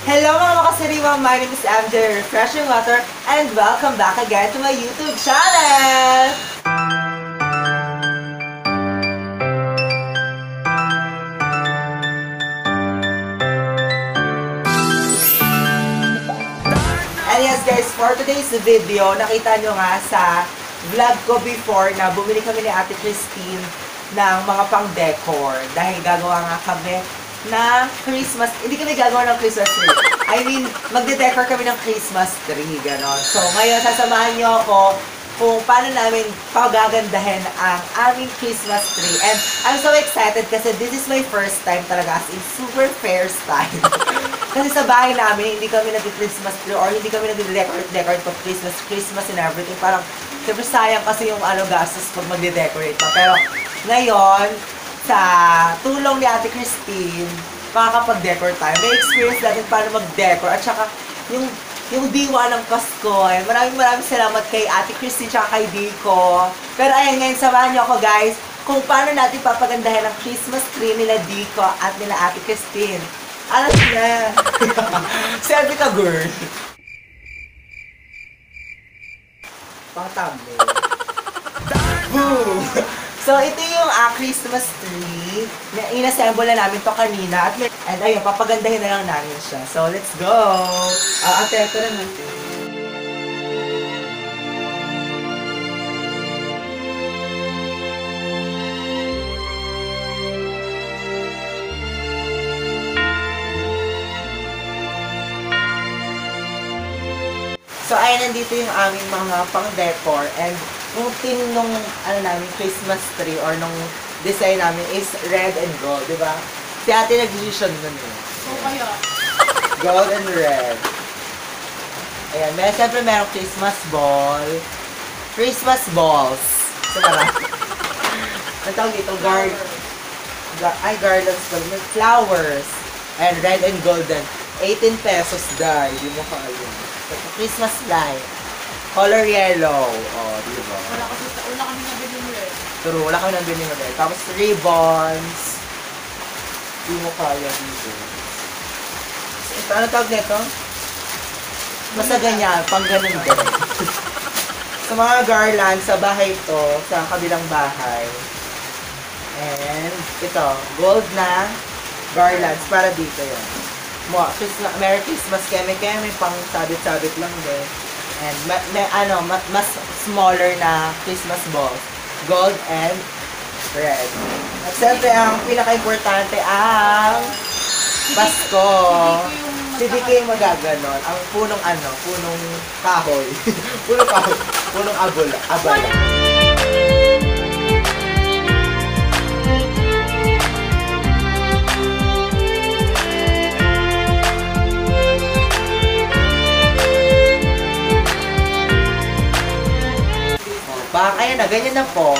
Hello mga makasariwa, my name is MJ Refreshing Water and welcome back again to my YouTube channel! And yes guys, for today's video, nakita nyo nga sa vlog ko before na bumili kami ni Ate Christine ng mga pang-decor dahil gagawa nga kami na Christmas, hindi kami gagawa ng Christmas tree. I mean, magde-decor kami ng Christmas tree, gano'n. So, ngayon, sasamahan niyo ako kung paano namin pagagandahin ang aming Christmas tree. And I'm so excited kasi this is my first time talaga as in super first time. Kasi sa bahay namin, hindi kami nag-Christmas tree or hindi kami nag-decorate for Christmas and everything. Parang, siyempre sayang kasi yung gastos pag magde-decorate pa. Pero, ngayon, sa tulong ni Ate Christine, makakapag-decor tayo. May experience natin paano mag-decor. At saka, yung diwa ng Pasko. Maraming salamat kay Ate Christine at kay Dico. Pero ayan, ngayon samahan niyo ako guys kung paano natin papagandahin ang Christmas tree nila Dico at nila Ate Christine. Alam na. Selfie ka, girl. Pang-thumbnail. Boom! So, ito yung Christmas tree. Inassemble na namin to kanina. And ayun, papagandahin na lang namin siya. So, let's go! Ate, ito na natin. So, ayun, nandito yung aming mga pang-decor. And yung theme nung namin, Christmas tree or nung design namin is red and gold, di ba? Si Ate nag-vision nun eh. So, kaya? Gold and red. Ayan, siyempre merong Christmas ball. Christmas balls. So, marami. Ang tawag dito, garlands ba? Flowers. And red and golden. 18 pesos dahil. Di mo kaya. Christmas light. Color yellow. Oh, di ba? Wala kami nabili mo red. True, wala kami nabili mo red. Tapos ribbons. Di mo kaya dito. Ano tawag nito? Basta ganyan, pang ganun din. Sa mga garland sa bahay ito, sa kabilang bahay. And ito, gold na garlands para dito yun. Merry Christmas keme-keme, pang sabit-sabit lang din. And mas smaller na Christmas balls. Gold and red. At siyempre, ang pinaka-importante ang Pasko. Si DK yung magaganon. Ang punong kahoy. Punong kahoy. Punong abala. Ayan na, ganyan na po.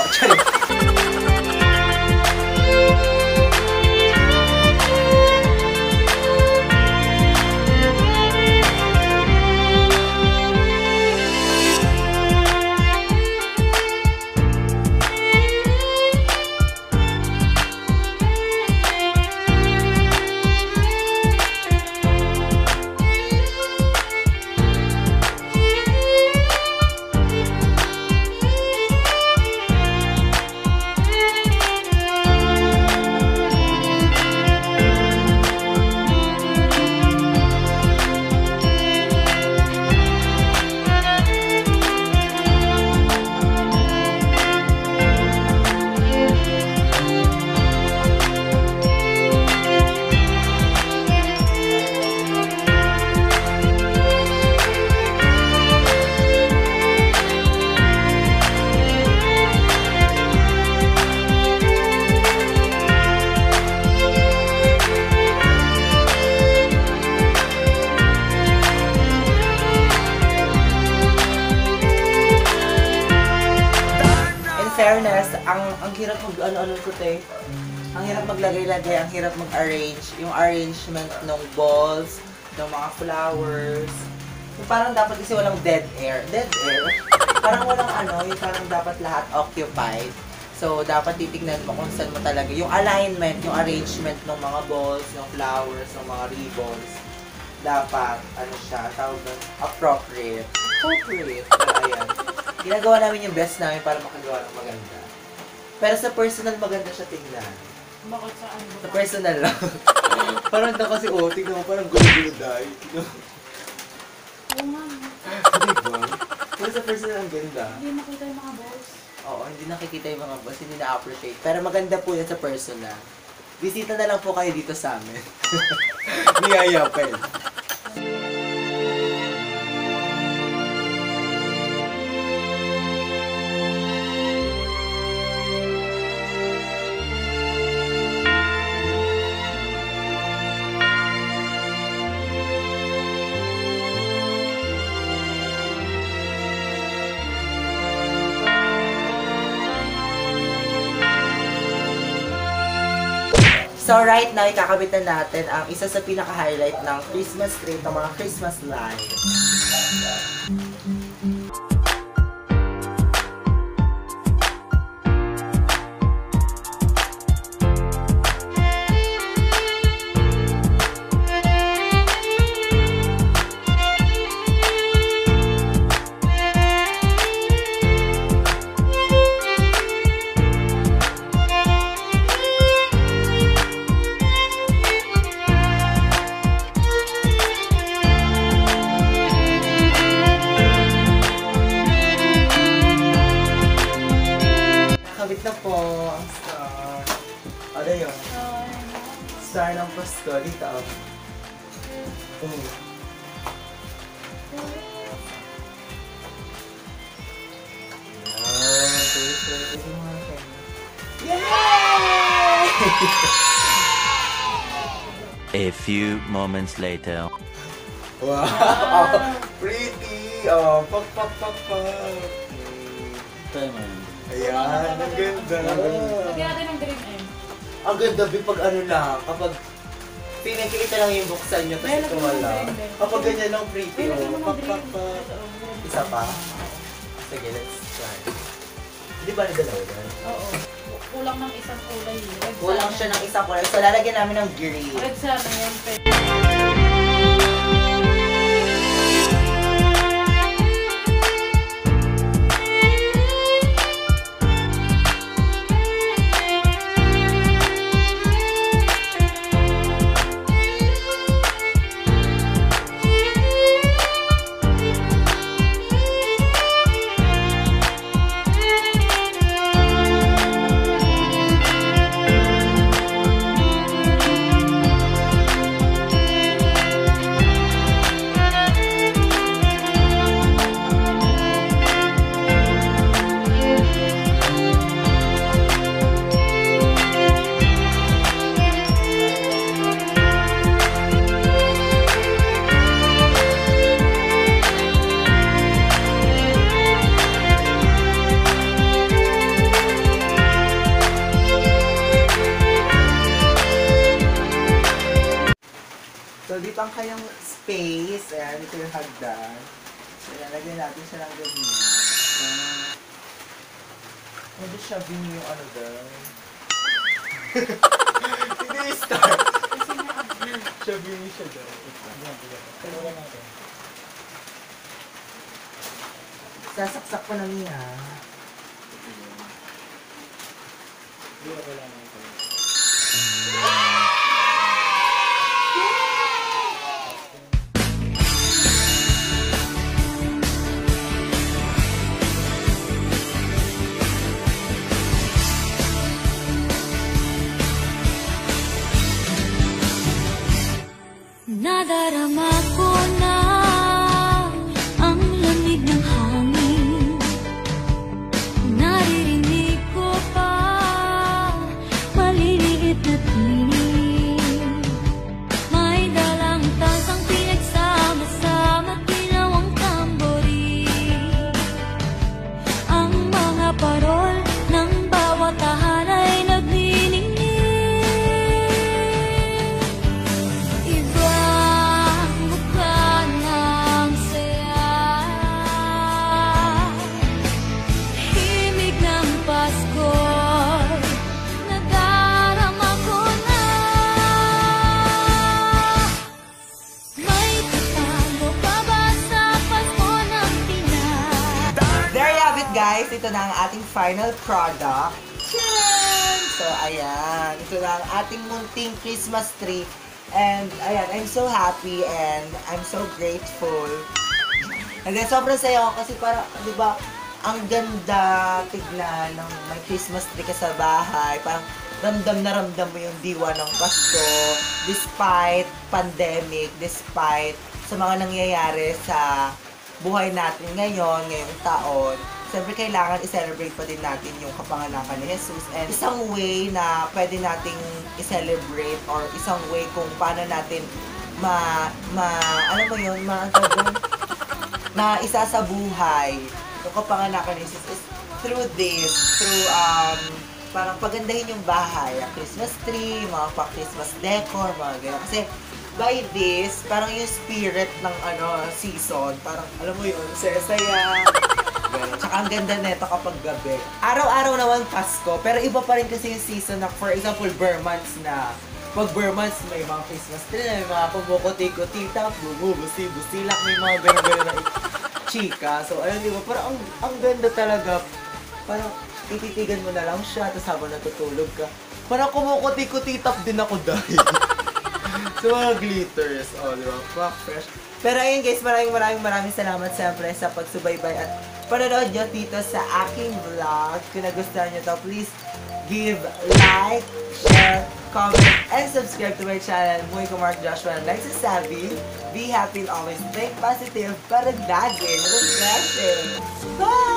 fairness, ang hirap mag-ano-ano ko te. Ang hirap maglagay-lagay, ang hirap mag-arrange. Yung arrangement ng balls, ng mga flowers. Yung parang dapat kasi walang dead air. Dead air? Parang walang ano, yung parang dapat lahat occupied. So, dapat titignan mo kung saan mo talaga. Yung alignment, yung arrangement ng mga balls, ng flowers, ng mga ribbons. dapat, ano siya, tawag doon, appropriate. Appropriate. Pero ayan. Ginagawa namin yung best namin para makagawa ng maganda. Pero sa personal, maganda siya tingnan. Bakit saan ba? Sa personal lang. Parang daw kasi, tingnan mo, parang gulo-gulo dahil. Oo nga. Diba? Pero sa personal, ang ganda. Hindi makita yung mga boss. Oo, hindi nakikita yung mga boss, hindi na-appreciate. Pero maganda po yan sa personal. Bisita na lang po kayo dito sa amin. Niyaya pa yun. So right now, ikakabit na natin ang isa sa pinaka-highlight ng Christmas tree, ng mga Christmas lights. Kabit na po ang star. Ano yun? Star ng Pasko. Dito. Yay! A few moments later. Wow! Pretty! Oh, pak. Ayan, ang ganda. Lagyan natin ng green M. Ang ganda, pag ano lang, kapag pinakikita lang yung buksan nyo, tapos ito wala. Kapag ganyan lang pretty, pak. Isa pa? Sige, let's try. Hindi ba nagdalaw yan? Oo. Kulang ng isang kulay. Kulang siya ng isang kulay, so lalagyan namin ng green. Red sana yan. So, dito ang kayang space. Ayan, dito yung hagdan. So, nalagyan natin siya ng ganyan. So, hindi siya yung ano doon. Hindi yung start. Siya siya doon. Sasaksak ko na niya. Nadarama ko na ang lamig ng hangin. Naririnig ko pa maliliit na tinig. May dalang tansang pinagsama-sama, ginawang tamborin. Ang mga parol ng bawat tahan ay nagniningning. Ibang guys, ito na ang ating final product. Tcharan! So, ayan. Ito na ang ating munting Christmas tree. And, ayan, I'm so happy and I'm so grateful. And then, sobrang saya ako kasi parang, di ba, ang ganda tignan ng may Christmas tree ka sa bahay. Parang, ramdam na ramdam mo yung diwa ng Pasko. Despite pandemic, despite sa mga nangyayari sa buhay natin ngayong taon. Siyempre, kailangan i-celebrate pa din natin yung kapanganakan ni Jesus. And isang way na pwede nating i-celebrate or isang way kung paano natin alam mo yun, na isa sa buhay yung kapanganakan ni Jesus is through this, through parang pagandahin yung bahay, ang Christmas tree, mga pa-Christmas decor, mga ganyan. Kasi by this, parang yung spirit ng season, parang alam mo yun, saya-saya. Tsaka ang ganda nito kapag gabi. Araw-araw naman Pasko, pero iba pa rin kasi yung season na, for example, bare months na. Pag bare months, may mga Christmas tree, may mga pagbukuti-kuti, tapos busilak, may mga gano'n na chika. So, ayun, di ba? Parang ang ganda talaga. Parang tititigan mo na lang siya, tapos habang natutulog ka, parang kumukuti-kuti tap din ako dahil. So, mga glitters. Oh, di ba? Fuck, fresh. Pero ayun guys, maraming salamat siyempre sa pagsubaybay at panonood nyo dito sa aking vlog. Kung nagustuhan nyo to, please give like, share, comment, and subscribe to my channel. Muli ko Mark Joshua and nagsasabi, be happy and always think positive para lagi refreshing. Bye!